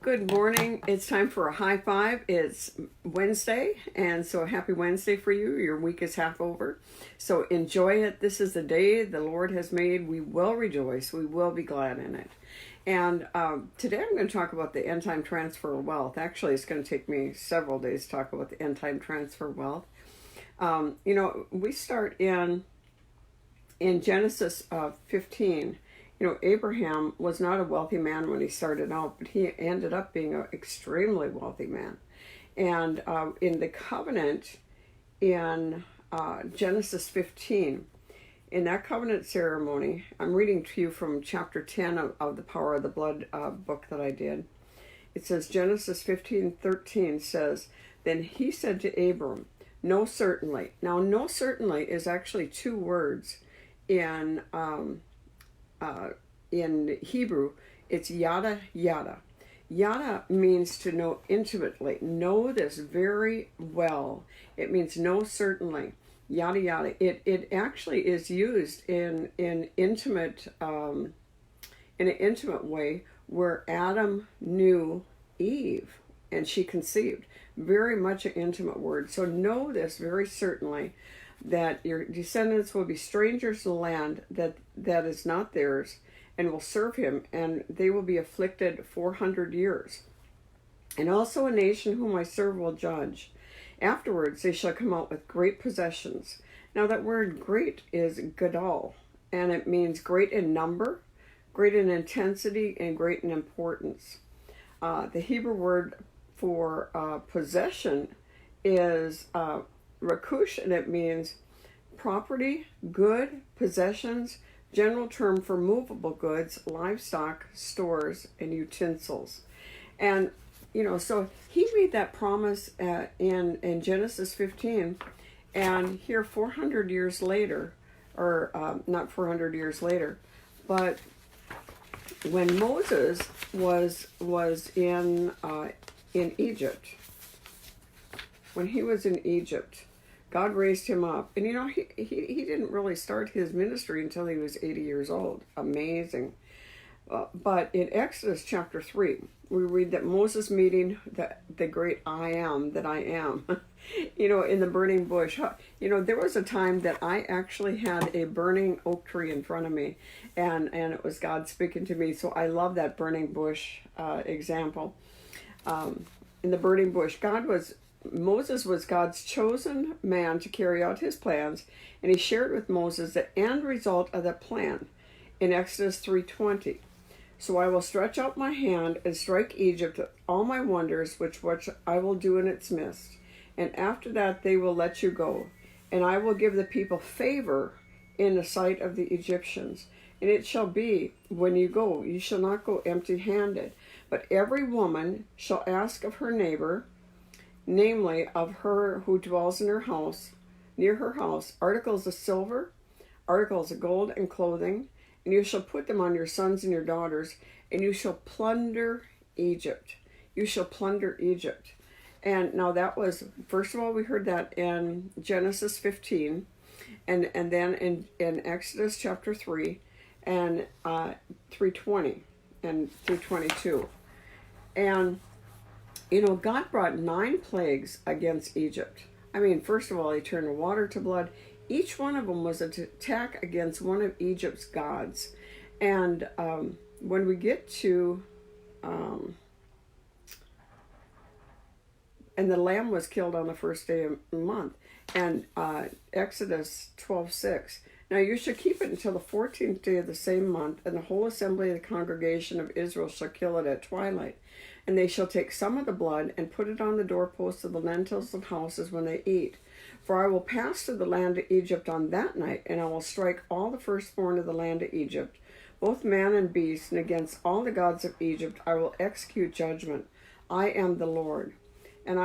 Good morning. It's time for a high five. It's Wednesday, and so happy Wednesday for you. Your week is half over, so enjoy it. This is the day the Lord has made. We will rejoice. We will be glad in it. And today I'm going to talk about the end time transfer of wealth. Actually, it's going to take me several days to talk about the end time transfer of wealth. We start in Genesis 15. Abraham was not a wealthy man when he started out, but he ended up being an extremely wealthy man. And in the covenant in Genesis 15, in that covenant ceremony, I'm reading to you from chapter 10 of the Power of the Blood book that I did. It says, Genesis 15:13 says, "Then he said to Abram, 'No, certainly.'" Now, "no, certainly" is actually two words in Hebrew. It's yada yada. Yada means to know intimately, know this very well. It means know certainly. Yada yada. It actually is used in intimate in an intimate way where Adam knew Eve and she conceived. Very much an intimate word. So know this very certainly, that your descendants will be strangers to the land that is not theirs, and will serve him, and they will be afflicted 400 years. And also a nation whom I serve will judge. Afterwards they shall come out with great possessions. Now that word great is gadol, and it means great in number, great in intensity, and great in importance. The Hebrew word for possession is rakush, and it means property, good, possessions, general term for movable goods, livestock, stores, and utensils. And so he made that promise in Genesis 15, and here 400 years later, or not 400 years later, but when Moses was in Egypt, when he was in Egypt, God raised him up. And he didn't really start his ministry until he was 80 years old. Amazing. But in Exodus chapter 3, we read that Moses meeting the great I am that I am, in the burning bush. There was a time that I actually had a burning oak tree in front of me, and it was God speaking to me. So I love that burning bush example. In the burning bush, Moses was God's chosen man to carry out his plans, and he shared with Moses the end result of that plan in Exodus 3:20. "So I will stretch out my hand and strike Egypt with all my wonders, which I will do in its midst. And after that they will let you go. And I will give the people favor in the sight of the Egyptians. And it shall be, when you go, you shall not go empty-handed. But every woman shall ask of her neighbor, namely of her who dwells in her house, near her house, articles of silver, articles of gold, and clothing, and you shall put them on your sons and your daughters, and you shall plunder Egypt." You shall plunder Egypt. And now that was, first of all, we heard that in Genesis 15, and then in Exodus chapter 3, and 3:20, and 3:22. And God brought 9 plagues against Egypt. First of all, he turned the water to blood. Each one of them was an attack against one of Egypt's gods. And when we get to, and the lamb was killed on the first day of the month. And Exodus 12:6. "Now you shall keep it until the 14th day of the same month, and the whole assembly of the congregation of Israel shall kill it at twilight. And they shall take some of the blood and put it on the doorposts of the lintels of houses when they eat. For I will pass through the land of Egypt on that night, and I will strike all the firstborn of the land of Egypt, both man and beast, and against all the gods of Egypt I will execute judgment. I am the Lord. And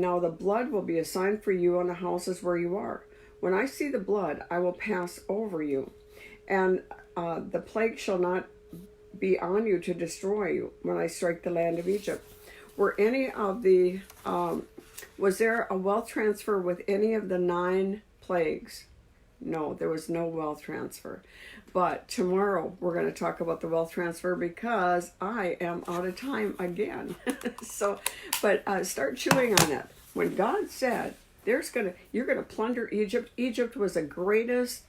now the blood will be a sign for you on the houses where you are. When I see the blood, I will pass over you, and the plague shall not be on you to destroy you when I strike the land of Egypt." Was there a wealth transfer with any of the 9 plagues? No, there was no wealth transfer. But tomorrow we're going to talk about the wealth transfer because I am out of time again. So, but start chewing on it. When God said, you're gonna plunder Egypt. Egypt was the greatest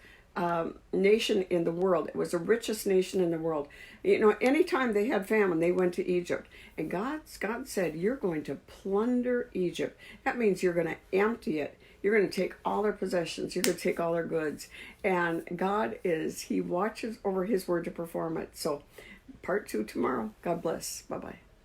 nation in the world. It was the richest nation in the world. You know, anytime they had famine, they went to Egypt. And God said, you're going to plunder Egypt. That means you're going to empty it. You're going to take all their possessions. You're going to take all their goods. And He watches over His word to perform it. So, part 2 tomorrow. God bless. Bye-bye.